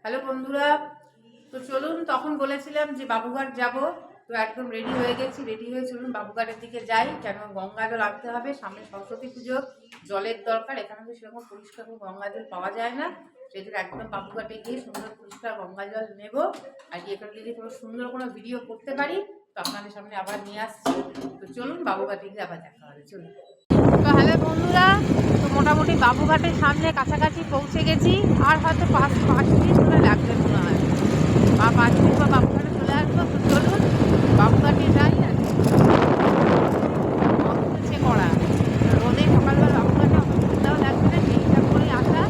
Hello বন্ধুরা, তো চলুন তখন বলেছিলাম যে বাবুঘাট যাব। তো একদম রেডি হয়ে গেছি, রেডি হয়ে চলুন বাবুঘাটের দিকে যাই। কেন গঙ্গা জল আনতে হবে, সামনে সরস্বতী পুজো, জলের দরকার। এখানে তো সেরকম পরিষ্কার গঙ্গা জল পাওয়া যায় না, সেই জন্য একদম বাবুঘাটে গিয়ে সুন্দর পরিষ্কার গঙ্গা জল নেব। আর এখানে যদি কোনো সুন্দর কোনো ভিডিও করতে পারি তো আপনাদের সামনে আবার নিয়ে আসছি। তো চলুন বাবুঘাটে গিয়ে আবার দেখা হবে, চলুন। তো হ্যালো বন্ধুরা, তো মোটামুটি বাবুঘাটের সামনে কাছাকাছি পৌঁছে গেছি। আর হয়তো পাঁচ মিনিট ধরে লাগবে মনে হয়, বা 5 মিনিট বা বাবুঘাটে চলে আসবো। তো চলুন বাবুঘাটে যাই। আর সে করা রোদে সকালবেলা বাবুঘাটে অত সুবিধাও লাগবে না, সেই হিসাব করেই আসা।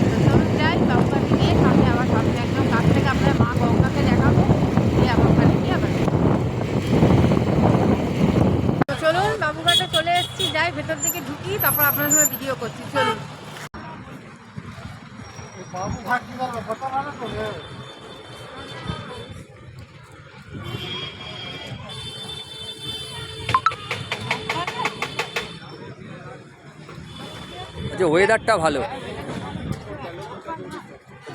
তো চলুন যাই বাবুঘাটে গিয়ে সামনে আবার সামনে একদম কাছ থেকে আপনার মা গঙ্গাকে দেখাবো, দিয়ে আবার ওখানে গিয়ে আবার চলুন বাবুঘাটে চলে এসেছি। যাই ভেতর দিকে ঢুকি, তারপর আপনার সঙ্গে ভিডিও করছি। চলুন। যে ওয়েদারটা ভালো,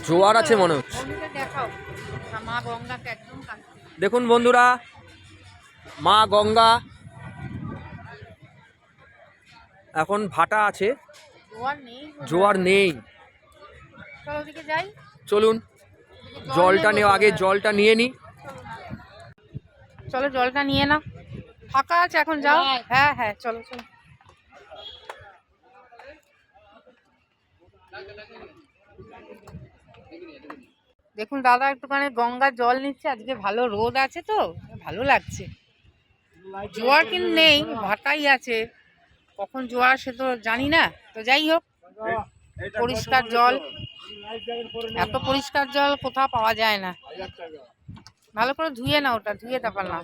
জোয়ার আছে মনে হচ্ছে। দেখাও মা গঙ্গাকে একদম কাছে। দেখুন বন্ধুরা, মা গঙ্গা এখন ভাটা আছে, জোয়ার নেই। চলো ওদিকে যাই। চলুন জলটা নেওয়া আগে, জলটা নিয়ে নি। চলো জলটা নিয়ে নাও, ফাঁকা আছে এখন, যাও। হ্যাঁ হ্যাঁ চলো চলো। দেখুন দাদা একটুখানি গঙ্গার জল নিচ্ছে, আজকে ভালো রোদ আছে তো ভালো লাগছে। জোয়ার কিন্তু নেই, ভাটাই আছে। কখন জোয়ার সে তো জানি না। তো যাই হোক, পরিষ্কার জল, এত পরিষ্কার জল কোথাও পাওয়া যায় না। ভালো করে ধুয়ে না, ওটা ধুয়ে তারপর না।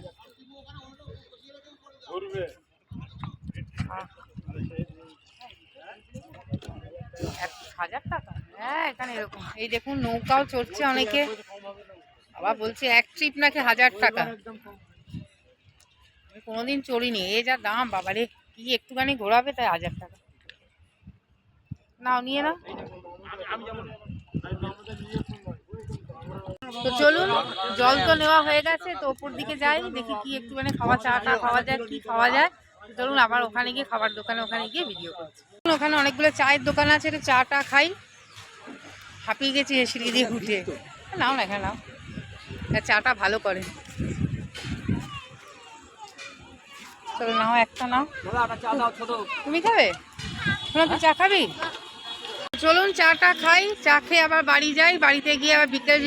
1000 টাকা? হ্যাঁ এখানে এরকম। এই দেখুন নৌকাও চড়ছে অনেকে, আবার বলছে এক ট্রিপ নাকি 1000 টাকা। আমি কোনোদিন চড়িনি, এ যা দাম বাবারে, কি একটুখানি ঘোরাবে তাই 1000 টাকা। নাও নিয়ে নাও। তো চলুন, জল তো নেওয়া হয়ে গেছে, তো ওপর দিকে যাই, দেখি কি একটুখানি খাওয়া, চা টা খাওয়া যায়, কি খাওয়া যায়। চলুন আবার ওখানে গিয়ে খাবার দোকানে, ওখানে গিয়ে ভিডিও করছি। ওখানে অনেকগুলো চায়ের দোকান আছে, একটু চা টা খাই। হাঁপিয়ে গেছি সিঁড়ি দিয়ে উঠে। নাও না, এখানে নাও, চাটা ভালো করে। চলো নাও, একটা নাও। তুমি খাবে? তুই চা খাবি? চলুন চাটা খাই, চা খেয়ে আবার বাড়ি যাই। বাড়িতে গিয়ে আবার বিকেল